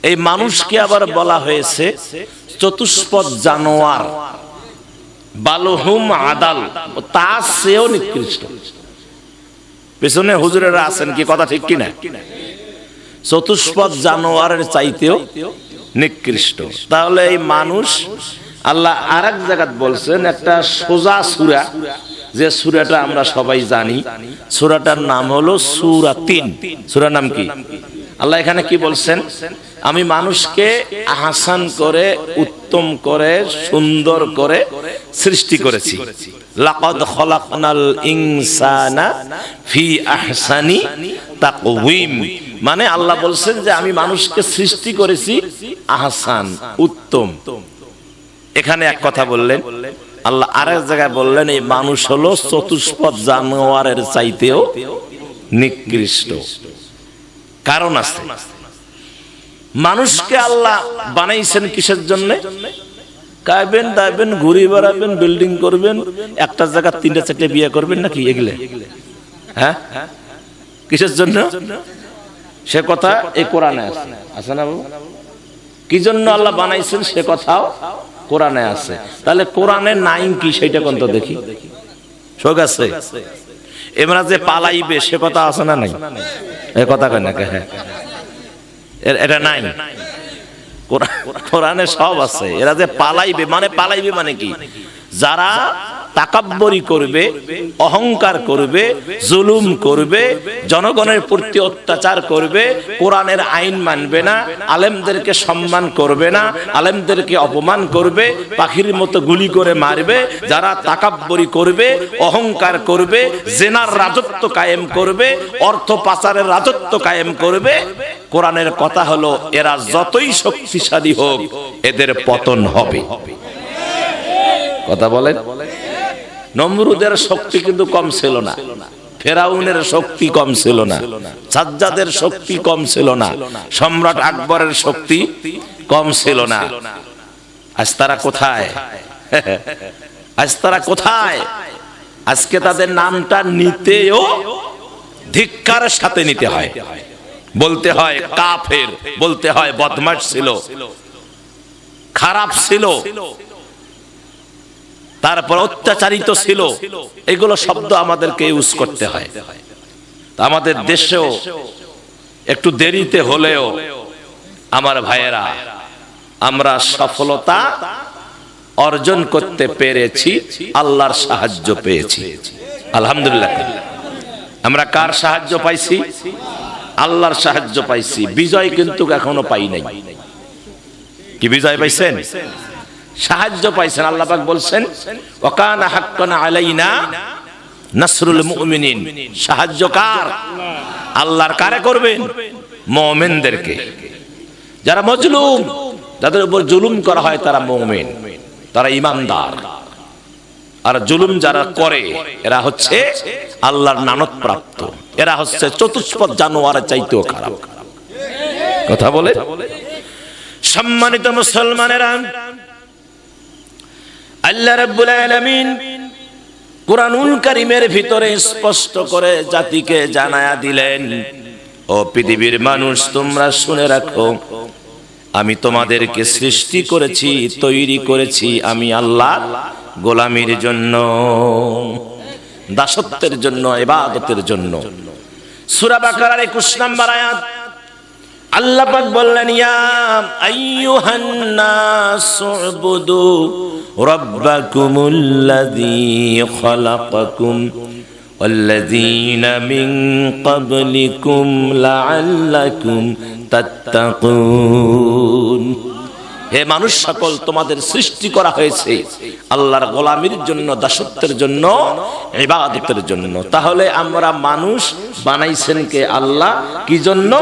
এই মানুষকে আবার বলা হয়েছে চতুষ্পদ জানোয়ার, বালহুম আদাল, তার চেয়েও নিকৃষ্ট। পেছনে হুজুরেরা আছেন, কি কথা ঠিক কিনা? চতুষ্পদ জানোয়ারের চাইতেও নিকৃষ্ট। তাহলে এই মানুষ, আল্লাহ আরেক জায়গায় বলছেন একটা সোজা সূরা, যে সূরাটা আমরা সবাই জানি, সূরাটার নাম হলো সূরা ৩। সূরার নাম কি? আল্লাহ এখানে কি বলছেন? আমি মানুষকে আহসান করে, উত্তম করে, সুন্দর করে সৃষ্টি করেছি। লাকাদ খলাকনাল ইনসানা ফি আহসানি তাকওয়িম, মানে আল্লাহ বলছেন যে আমি মানুষকে সৃষ্টি করেছি আহসান, উত্তম। এখানে এক কথা বললেন, আল্লাহ আরেক জায়গায় বললেন এই মানুষ হলো চতুষ্পদ জানোয়ারের চাইতেও নিকৃষ্ট। কারণ আছে, মানুষকে আল্লাহ বানাইছেন কিসের জন্য? খাইবেন, দাইবেন, ঘুরে বেড়াবেন, বিল্ডিং করবেন, একটা জায়গা ৩টা ৪টে বিয়ে করবেন নাকি? এগুলো হ্যাঁ, কিসের জন্য? সে কথা এই কোরআনে আছে না বাবু? কি জন্য আল্লাহ বানাইছেন সে কথাও কোরআনে আছে। তাহলে কোরআনে নাই কি সেটা কোন তো দেখি। শোক আছে এমরা যে পালাইবে সে কথা আছে না নাই? এ কথা কয় না? হ্যাঁ, এটা নাই কোরআনে, সব আছে। এরা যে পালাইবে, মানে পালাইবে মানে কি? যারা তাকাব্বরি করবে, অহংকার করবে, জুলুম করবে, জনগণের প্রতি অত্যাচার করবে, কোরআনের আইন মানবে না, আলেমদেরকে সম্মান করবে না, আলেমদেরকে অপমান করবে, পাখির মতো গুলি করে মারবে, যারা তাকাব্বরি করবে, অহংকার করবে, জেনার রাজত্ব কায়েম করবে, অর্থ পাচারের রাজত্ব কায়েম করবে, কোরআনের কথা হলো এরা যতই শক্তিশালী হোক এদের পতন হবে। কথা বলেন। নমরুদের শক্তি কিন্তু কম ছিল না, ফেরাউনের শক্তি কম ছিল না, সাজ্জাদের শক্তি কম ছিল না, সম্রাট আকবরের শক্তি কম ছিল না। আজ তারা কোথায়? আজ তারা কোথায়? আজকে তাদের নামটা নিতেও ধিক্কারের সাথে নিতে হয়, বলতে হয় কাফের, বলতে হয় বদমাশ ছিল, খারাপ ছিল, তারপর অত্যাচারিত ছিল। এগুলো শব্দ আমাদেরকে ইউজ করতে হয়। আমাদের দেশেও একটু দেরিতে হলেও আমার ভাইয়েরা আমরা সফলতা অর্জন করতে পেরেছি, আল্লাহর সাহায্য পেয়েছি, আলহামদুলিল্লাহ। আমরা কার সাহায্য পাইছি? আল্লাহর সাহায্য পাইছি। বিজয় কিন্তু এখনো পাই নাই। কি বিজয় পাইছেন? সাহায্য পাইছেন। আল্লাহ পাক বলছেন ওয়াকানা হাক্কান আলাইনা নাসরুল মুমিনিন। সাহায্য কার? আল্লাহর। কারে করবেন? মুমিনদেরকে। যারা মজলুম, যাদের উপর জুলুম করা হয় তারা মুমিন, তারা ঈমানদার। আর জুলুম যারা করে এরা হচ্ছে আল্লাহর লানত প্রাপ্ত, এরা হচ্ছে চতুষ্পদ জানোয়ারের চাইতেও খারাপ। কথা বলে। সম্মানিত মুসলমানেরা, আল্লাহ রাব্বুল আলামিন কুরআনুল কারীমের ভিতরে স্পষ্ট করে জাতিকে জানায়া দিলেন, ও পৃথিবীর মানুষ তোমরা শুনে রাখো, আমি তোমাদেরকে সৃষ্টি করেছি, তৈরি করেছি আমি আল্লাহ গোলামির জন্য, দাসত্বের জন্য, ইবাদতের জন্য। সূরা বাকারার 21 নম্বর আয়াত আল্লাহ পাক বললেন ইয়া আইয়ুহান নাসু উবুদু রাব্বাকুমুল্লাযী খালাকাকুম ওয়াল্লাযীনা মিন ক্বাবলিকুম লাআল্লাকুম তাত্তাকুন। হে মানুষ সকল, তোমাদের সৃষ্টি করা হয়েছে আল্লাহর গোলামির জন্য, দাসত্বের জন্য, ইবাদতের জন্য। তাহলে আমরা মানুষ বানাইছেন কে? আল্লাহ। কি জন্য?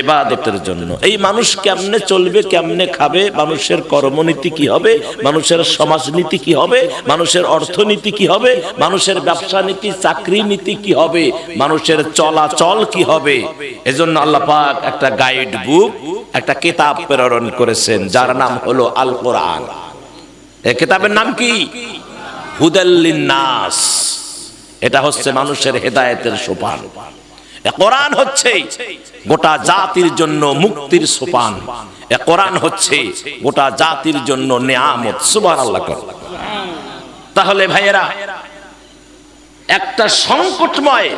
ইবাদতের জন্য। এই মানুষ কেমনে চলবে, কেমনে খাবে, মানুষের কর্মনীতি কি হবে, মানুষের সমাজনীতি কি হবে, মানুষের অর্থনীতি কি হবে, মানুষের ব্যবসা নীতি, চাকরি নীতি কি হবে, মানুষের চলাচল কি হবে, এজন্য আল্লাহ পাক একটা গাইড বুক, একটা কিতাব প্রেরণ করেছেন যার নাম হলো আল কোরআন। এই কিতাবের নাম কি? হুদাল লিন্নাস। এটা হচ্ছে মানুষের হেদায়েতের সোপান। কোরআন হচ্ছে গোটা জাতির জন্য মুক্তির সোপান, কোরআন হচ্ছে গোটা জাতির জন্য নেয়ামত। সুবহানাল্লাহ। তাহলে ভাইয়েরা, একটা সংকটময়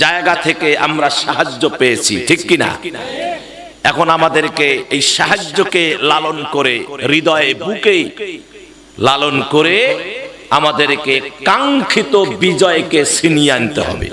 জায়গা থেকে আমরা সাহায্য পেয়েছি, ঠিক কিনা? এখন আমাদেরকে এই সাহায্যকে লালন করে, হৃদয়ে বুকে লালন করে আমাদেরকে কাঙ্ক্ষিত বিজয়কে ছিনিয়ে আনতে হবে।